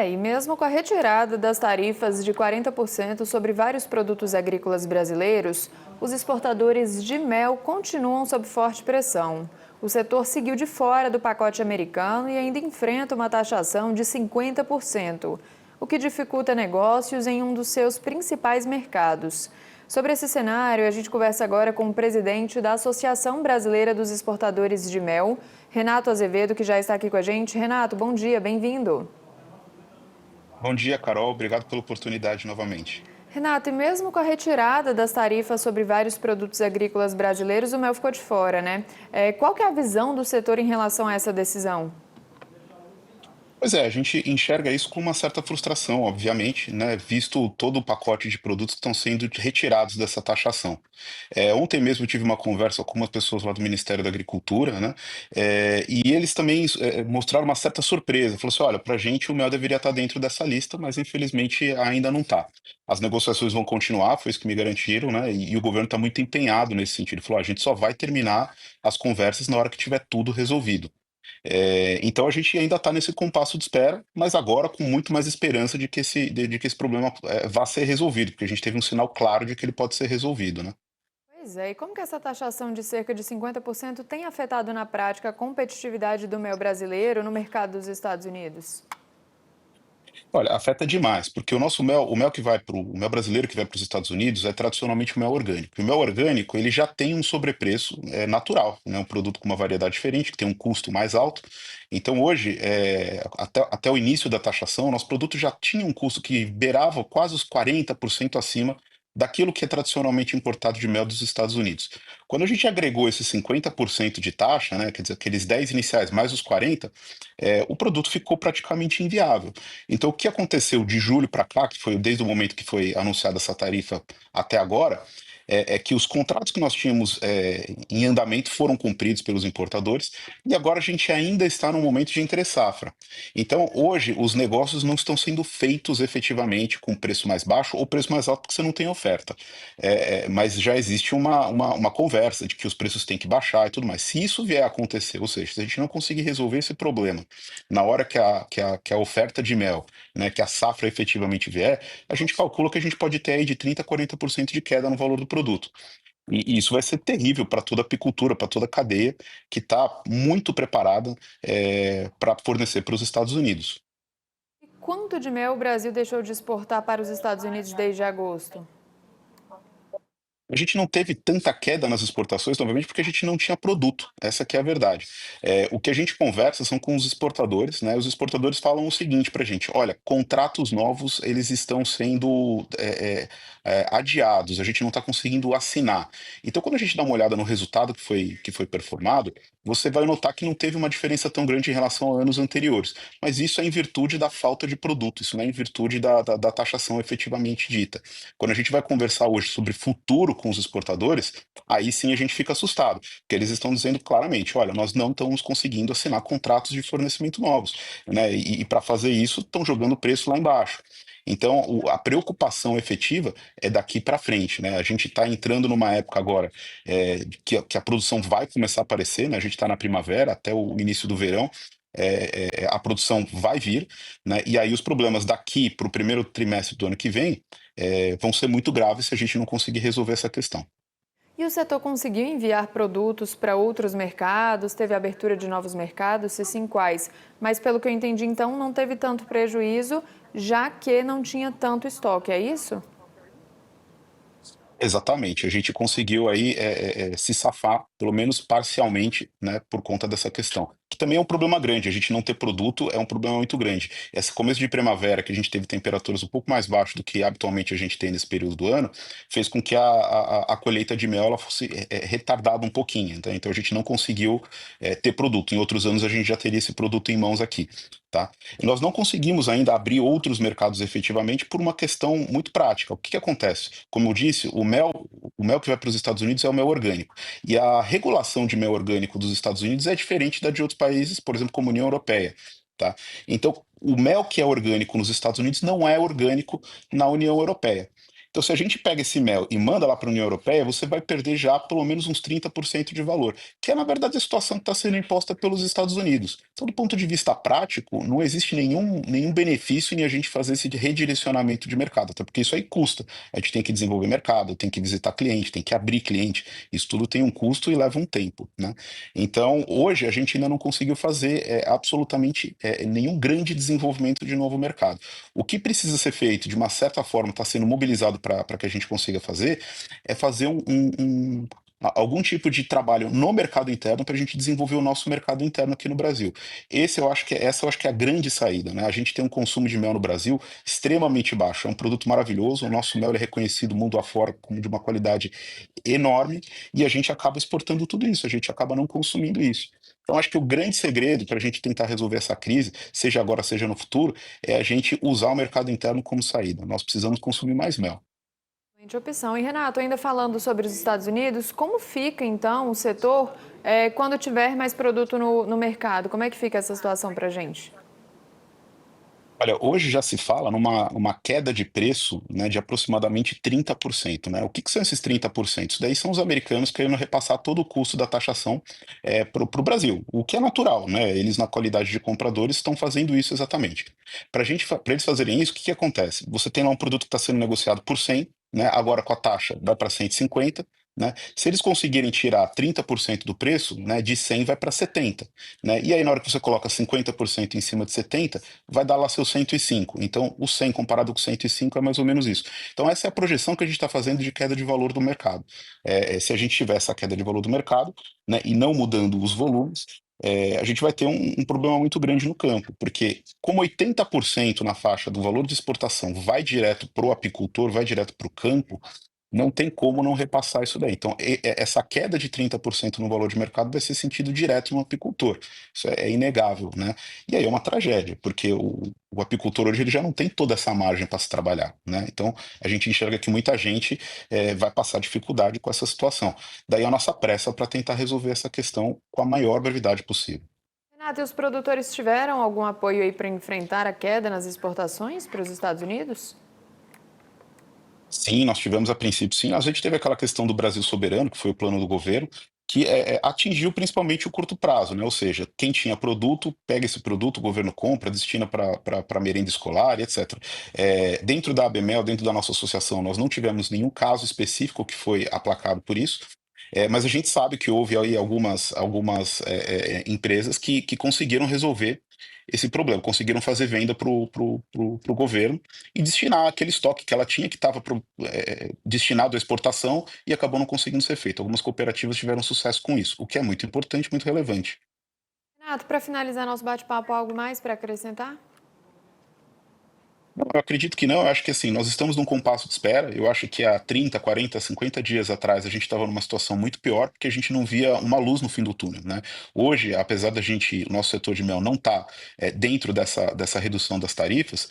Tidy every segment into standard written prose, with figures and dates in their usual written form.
E mesmo com a retirada das tarifas de 40% sobre vários produtos agrícolas brasileiros, os exportadores de mel continuam sob forte pressão. O setor seguiu de fora do pacote americano e ainda enfrenta uma taxação de 50%, o que dificulta negócios em um dos seus principais mercados. Sobre esse cenário, a gente conversa agora com o presidente da Associação Brasileira dos Exportadores de Mel, Renato Azevedo, que já está aqui com a gente. Renato, bom dia, bem-vindo. Bom dia, Carol. Obrigado pela oportunidade novamente. Renato, e mesmo com a retirada das tarifas sobre vários produtos agrícolas brasileiros, o mel ficou de fora, né? Qual que é a visão do setor em relação a essa decisão? Pois é, a gente enxerga isso com uma certa frustração, obviamente, né, visto todo o pacote de produtos que estão sendo retirados dessa taxação. Ontem mesmo eu tive uma conversa com algumas pessoas lá do Ministério da Agricultura, né, e eles também mostraram uma certa surpresa. Falou assim: olha, para a gente o mel deveria estar dentro dessa lista, mas infelizmente ainda não está. As negociações vão continuar, foi isso que me garantiram, né, e o governo está muito empenhado nesse sentido. Ele falou: "Ah, a gente só vai terminar as conversas na hora que tiver tudo resolvido." Então a gente ainda está nesse compasso de espera, mas agora com muito mais esperança de que esse problema vá ser resolvido, porque a gente teve um sinal claro de que ele pode ser resolvido, né? Pois é, e como que essa taxação de cerca de 50% tem afetado na prática a competitividade do mel brasileiro no mercado dos Estados Unidos? Olha, afeta demais, porque o mel que vai para o mel brasileiro que vai para os Estados Unidos é tradicionalmente o mel orgânico. E o mel orgânico, ele já tem um sobrepreço natural, né? Um produto com uma variedade diferente, que tem um custo mais alto. Então, hoje, até o início da taxação, nosso produto já tinha um custo que beirava quase os 40% acima daquilo que é tradicionalmente importado de mel dos Estados Unidos. Quando a gente agregou esses 50% de taxa, né, quer dizer, aqueles 10 iniciais mais os 40, o produto ficou praticamente inviável. Então, o que aconteceu de julho para cá, que foi desde o momento que foi anunciada essa tarifa até agora, é que os contratos que nós tínhamos em andamento foram cumpridos pelos importadores e agora a gente ainda está no momento de entre-safra. Então, hoje, os negócios não estão sendo feitos efetivamente com preço mais baixo ou preço mais alto porque você não tem oferta. Mas já existe uma conversa de que os preços têm que baixar e tudo mais. Se isso vier a acontecer, ou seja, se a gente não conseguir resolver esse problema na hora que a oferta de mel, né, que a safra efetivamente vier, a gente calcula que a gente pode ter aí de 30% a 40% de queda no valor do produto. E isso vai ser terrível para toda a apicultura, para toda a cadeia, que está muito preparada para fornecer para os Estados Unidos. E quanto de mel o Brasil deixou de exportar para os Estados Unidos desde agosto? A gente não teve tanta queda nas exportações, novamente, porque a gente não tinha produto, essa que é a verdade. O que a gente conversa são com os exportadores, né? Os exportadores falam o seguinte para a gente: olha, contratos novos eles estão sendo adiados, a gente não está conseguindo assinar. Então, quando a gente dá uma olhada no resultado que foi performado, você vai notar que não teve uma diferença tão grande em relação a anos anteriores. Mas isso é em virtude da falta de produto, isso não é em virtude da taxação efetivamente dita. Quando a gente vai conversar hoje sobre futuro com os exportadores, aí sim a gente fica assustado, porque eles estão dizendo claramente: olha, nós não estamos conseguindo assinar contratos de fornecimento novos, né? E para fazer isso, estão jogando o preço lá embaixo. Então, a preocupação efetiva é daqui para frente, né? A gente está entrando numa época agora que a produção vai começar a aparecer, né? A gente está na primavera até o início do verão. A produção vai vir, né? E aí os problemas daqui para o primeiro trimestre do ano que vem vão ser muito graves se a gente não conseguir resolver essa questão. E o setor conseguiu enviar produtos para outros mercados? Teve abertura de novos mercados? Se sim, quais? Mas pelo que eu entendi, então, não teve tanto prejuízo, já que não tinha tanto estoque, é isso? Exatamente, a gente conseguiu aí se safar, pelo menos parcialmente, né, por conta dessa questão. Que também é um problema grande, a gente não ter produto é um problema muito grande. Esse começo de primavera, que a gente teve temperaturas um pouco mais baixas do que habitualmente a gente tem nesse período do ano, fez com que a colheita de mel ela fosse retardada um pouquinho, tá? Então a gente não conseguiu ter produto. Em outros anos a gente já teria esse produto em mãos aqui. Tá? E nós não conseguimos ainda abrir outros mercados efetivamente por uma questão muito prática. O que que acontece? Como eu disse, o mel que vai para os Estados Unidos é o mel orgânico. E a regulação de mel orgânico dos Estados Unidos é diferente da de outros países, por exemplo, como a União Europeia. Tá? Então, o mel que é orgânico nos Estados Unidos não é orgânico na União Europeia. Então, se a gente pega esse mel e manda lá para a União Europeia, você vai perder já pelo menos uns 30% de valor, que é, na verdade, a situação que está sendo imposta pelos Estados Unidos. Então, do ponto de vista prático, não existe nenhum benefício em a gente fazer esse redirecionamento de mercado, até porque isso aí custa. A gente tem que desenvolver mercado, tem que visitar cliente, tem que abrir cliente. Isso tudo tem um custo e leva um tempo, né? Então, hoje, a gente ainda não conseguiu fazer absolutamente nenhum grande desenvolvimento de novo mercado. O que precisa ser feito, de uma certa forma, está sendo mobilizado para que a gente consiga fazer, é fazer algum tipo de trabalho no mercado interno para a gente desenvolver o nosso mercado interno aqui no Brasil. Essa eu acho que é a grande saída, né? A gente tem um consumo de mel no Brasil extremamente baixo. É um produto maravilhoso. O nosso mel é reconhecido mundo afora como de uma qualidade enorme e a gente acaba exportando tudo isso. A gente acaba não consumindo isso. Então, acho que o grande segredo para a gente tentar resolver essa crise, seja agora, seja no futuro, é a gente usar o mercado interno como saída. Nós precisamos consumir mais mel. Excelente opção. E Renato, ainda falando sobre os Estados Unidos, como fica então o setor quando tiver mais produto no mercado? Como é que fica essa situação para a gente? Olha, hoje já se fala numa queda de preço, né, de aproximadamente 30%, né? O que são esses 30%? Isso daí são os americanos querendo repassar todo o custo da taxação para o Brasil, o que é natural, né? Eles, na qualidade de compradores, estão fazendo isso exatamente. Para eles fazerem isso, o que acontece? Você tem lá um produto que está sendo negociado por 100, né? Agora com a taxa vai para 150. Né? Se eles conseguirem tirar 30% do preço, né, de 100 vai para 70, né? E aí na hora que você coloca 50% em cima de 70, vai dar lá seus 105. Então, o 100 comparado com 105 é mais ou menos isso. Então, essa é a projeção que a gente está fazendo de queda de valor do mercado. Se a gente tiver essa queda de valor do mercado, né, e não mudando os volumes, a gente vai ter um problema muito grande no campo, porque como 80% na faixa do valor de exportação vai direto para o apicultor, vai direto para o campo, não tem como não repassar isso daí. Então, essa queda de 30% no valor de mercado vai ser sentido direto no apicultor. Isso é inegável, né? E aí é uma tragédia, porque o apicultor hoje ele já não tem toda essa margem para se trabalhar, né? Então, a gente enxerga que muita gente vai passar dificuldade com essa situação. Daí a nossa pressa para tentar resolver essa questão com a maior brevidade possível. Renato, e os produtores tiveram algum apoio aí para enfrentar a queda nas exportações para os Estados Unidos? Sim, nós tivemos a princípio, sim. A gente teve aquela questão do Brasil soberano, que foi o plano do governo, que atingiu principalmente o curto prazo, né? Ou seja, quem tinha produto, pega esse produto, o governo compra, destina para merenda escolar e etc. Dentro da ABMEL, dentro da nossa associação, nós não tivemos nenhum caso específico que foi aplacado por isso. Mas a gente sabe que houve aí algumas empresas que conseguiram resolver esse problema, conseguiram fazer venda para o governo e destinar aquele estoque que ela tinha, que estava destinado à exportação e acabou não conseguindo ser feito. Algumas cooperativas tiveram sucesso com isso, o que é muito importante, muito relevante. Renato, para finalizar nosso bate-papo, algo mais para acrescentar? Não, eu acredito que não, eu acho que assim, nós estamos num compasso de espera. Eu acho que há 30, 40, 50 dias atrás a gente estava numa situação muito pior, porque a gente não via uma luz no fim do túnel, né? Hoje, apesar da gente, o nosso setor de mel não estar dentro dessa redução das tarifas,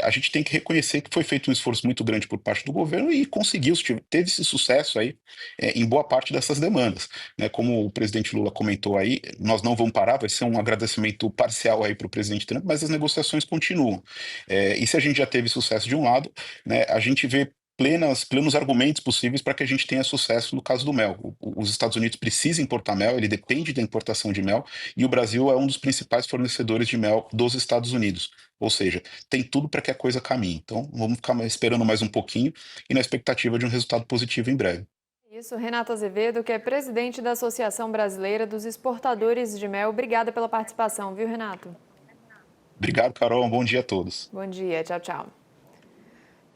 a gente tem que reconhecer que foi feito um esforço muito grande por parte do governo e conseguiu, teve esse sucesso aí em boa parte dessas demandas, né? Como o presidente Lula comentou aí, nós não vamos parar, vai ser um agradecimento parcial aí para o presidente Trump, mas as negociações continuam. E se a gente já teve sucesso de um lado, né, a gente vê plenos argumentos possíveis para que a gente tenha sucesso no caso do mel. Os Estados Unidos precisam importar mel, ele depende da importação de mel, e o Brasil é um dos principais fornecedores de mel dos Estados Unidos. Ou seja, tem tudo para que a coisa caminhe. Então, vamos ficar esperando mais um pouquinho e na expectativa de um resultado positivo em breve. Isso, Renato Azevedo, que é presidente da Associação Brasileira dos Exportadores de Mel. Obrigada pela participação, viu, Renato? Obrigado, Carol. Um bom dia a todos. Bom dia, tchau, tchau.